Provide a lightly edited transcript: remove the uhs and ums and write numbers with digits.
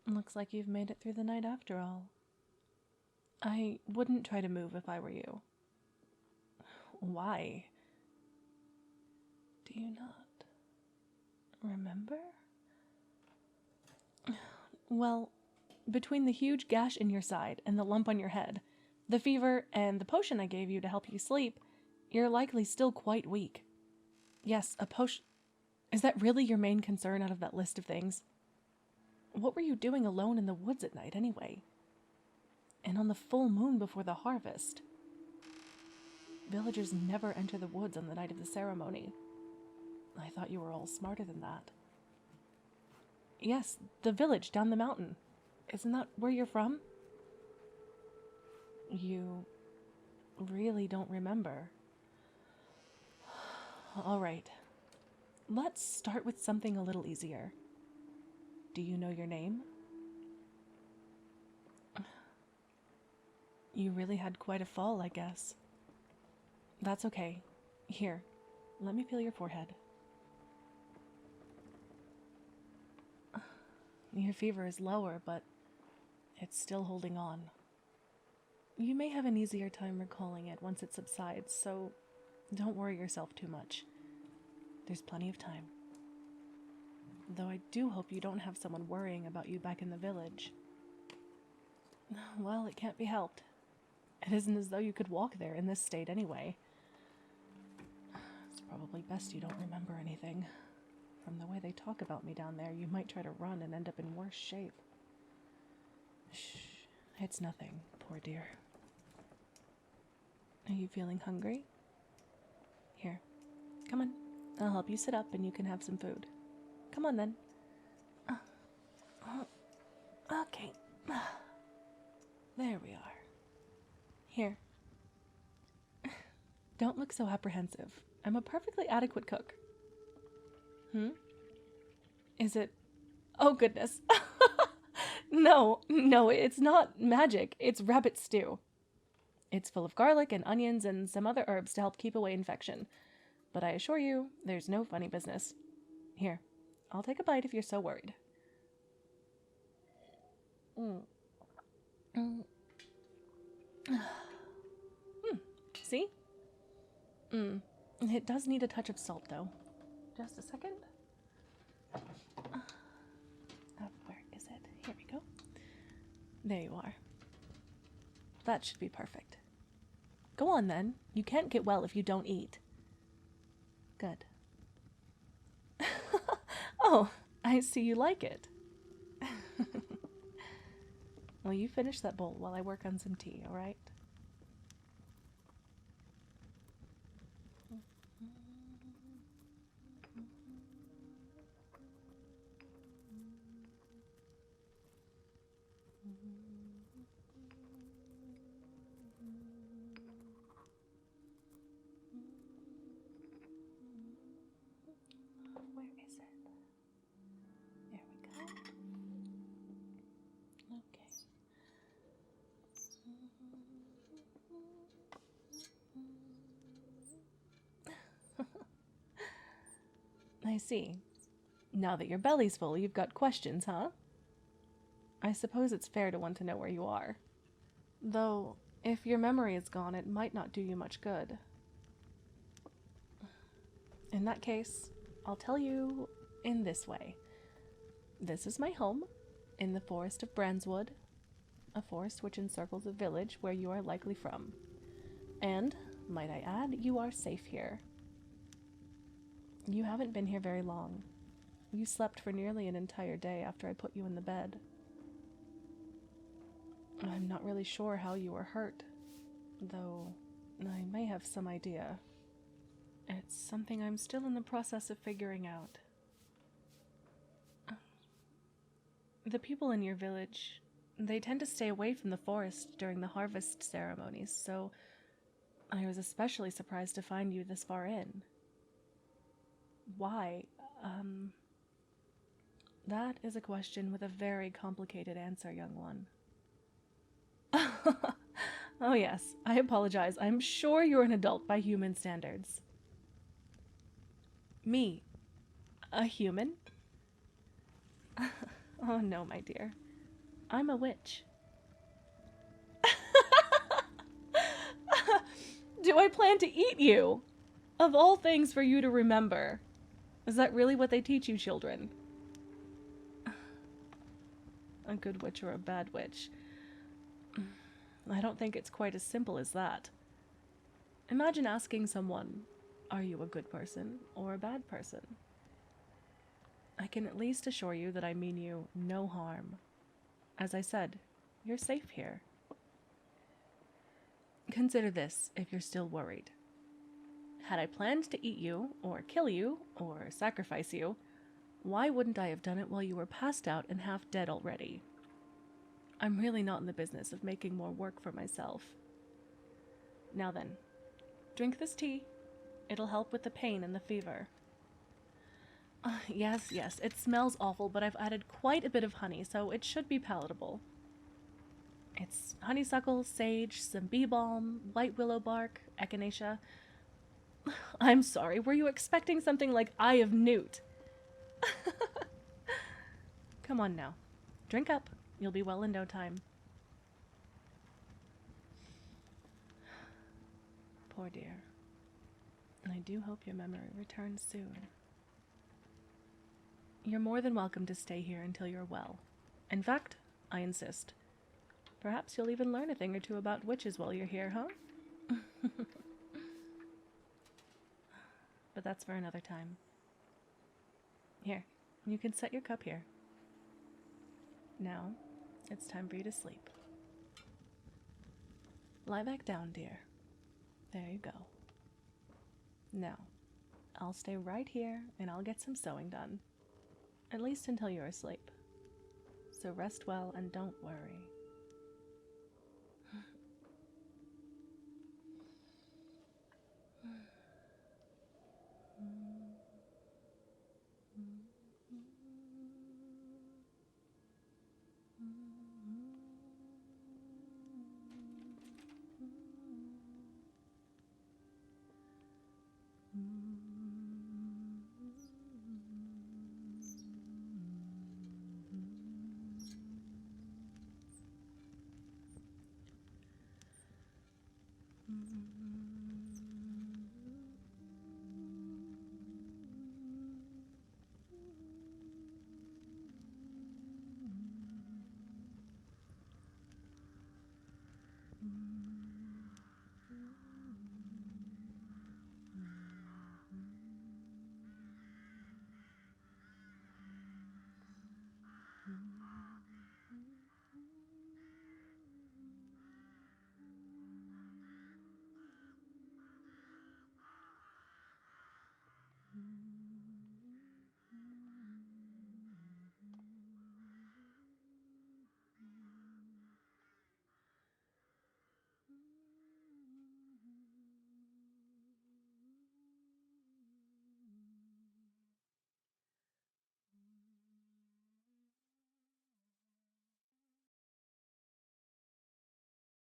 Looks like you've made it through the night after all. I wouldn't try to move if I were you. Why? Do you not remember? Well, between the huge gash in your side and the lump on your head, the fever, and the potion I gave you to help you sleep, you're likely still quite weak. Yes, a potion... Is that really your main concern out of that list of things? What were you doing alone in the woods at night, anyway? And on the full moon before the harvest? Villagers never enter the woods on the night of the ceremony. I thought you were all smarter than that. Yes, the village down the mountain. Isn't that where you're from? You really don't remember. All right. Let's start with something a little easier. Do you know your name? You really had quite a fall, I guess. That's okay. Here, let me feel your forehead. Your fever is lower, but it's still holding on. You may have an easier time recalling it once it subsides, so don't worry yourself too much. There's plenty of time. Though I do hope you don't have someone worrying about you back in the village. Well, it can't be helped. It isn't as though you could walk there in this state anyway. It's probably best you don't remember anything. From the way they talk about me down there, you might try to run and end up in worse shape. Shh, it's nothing, poor dear. Are you feeling hungry? Here, come on. I'll help you sit up and you can have some food. Come on then. Okay. There we are. Here. Don't look so apprehensive. I'm a perfectly adequate cook. Is it... Oh, goodness. No, it's not magic. It's rabbit stew. It's full of garlic and onions and some other herbs to help keep away infection. But I assure you, there's no funny business. Here, I'll take a bite if you're so worried. See? It does need a touch of salt, though. Just a second. Where is it? Here we go. There you are. That should be perfect. Go on, then. You can't get well if you don't eat. Good. Oh, I see you like it. Well, you finish that bowl while I work on some tea, all right? Where is it? There we go. Okay. I see. Now that your belly's full, you've got questions, huh? I suppose it's fair to want to know where you are. Though, if your memory is gone, it might not do you much good. In that case, I'll tell you in this way. This is my home, in the forest of Branswood, a forest which encircles a village where you are likely from. And, might I add, you are safe here. You haven't been here very long. You slept for nearly an entire day after I put you in the bed. I'm not really sure how you were hurt, though I may have some idea. It's something I'm still in the process of figuring out. The people in your village, they tend to stay away from the forest during the harvest ceremonies, so I was especially surprised to find you this far in. Why? That is a question with a very complicated answer, young one. Oh, yes, I apologize. I'm sure you're an adult by human standards. Me, a human? Oh, no, my dear. I'm a witch. Do I plan to eat you? Of all things for you to remember. Is that really what they teach you children? A good witch or a bad witch? I don't think it's quite as simple as that. Imagine asking someone, are you a good person or a bad person? I can at least assure you that I mean you no harm. As I said, you're safe here. Consider this if you're still worried. Had I planned to eat you, or kill you, or sacrifice you, why wouldn't I have done it while you were passed out and half dead already? I'm really not in the business of making more work for myself. Now then, drink this tea. It'll help with the pain and the fever. Yes, it smells awful, but I've added quite a bit of honey, so it should be palatable. It's honeysuckle, sage, some bee balm, white willow bark, echinacea. I'm sorry, were you expecting something like Eye of Newt? Come on now. Drink up. You'll be well in no time. Poor dear. I do hope your memory returns soon. You're more than welcome to stay here until you're well. In fact, I insist. Perhaps you'll even learn a thing or two about witches while you're here, huh? But that's for another time. Here, you can set your cup here. Now, it's time for you to sleep. Lie back down, dear. There you go. Now, I'll stay right here and I'll get some sewing done. At least until you're asleep. So rest well and don't worry.